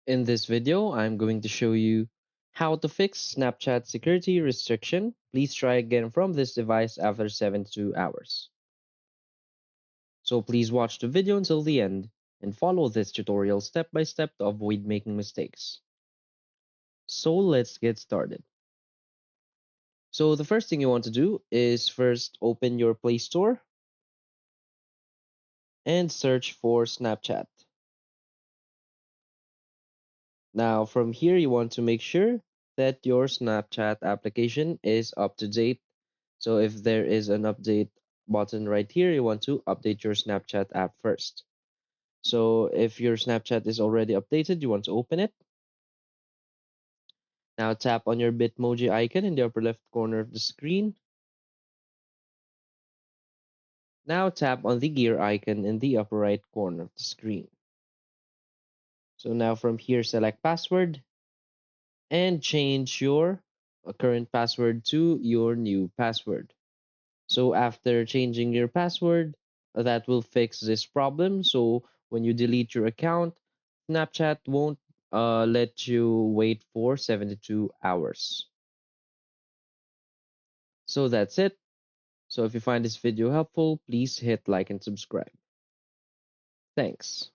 In this video, I'm going to show you how to fix Snapchat security restriction. Please try again from this device after 72 hours. So please watch the video until the end and follow this tutorial step by step to avoid making mistakes. So let's get started. So the first thing you want to do is first open your Play Store and search for Snapchat. Now from here, you want to make sure that your Snapchat application is up to date. So if there is an update button right here, you want to update your Snapchat app first. So if your Snapchat is already updated, you want to open it. Now tap on your Bitmoji icon in the upper left corner of the screen. Now tap on the gear icon in the upper right corner of the screen. So now from here, select password and change your current password to your new password. So after changing your password, that will fix this problem. So when you delete your account, Snapchat won't let you wait for 72 hours. So that's it. So if you find this video helpful, please hit like and subscribe. Thanks.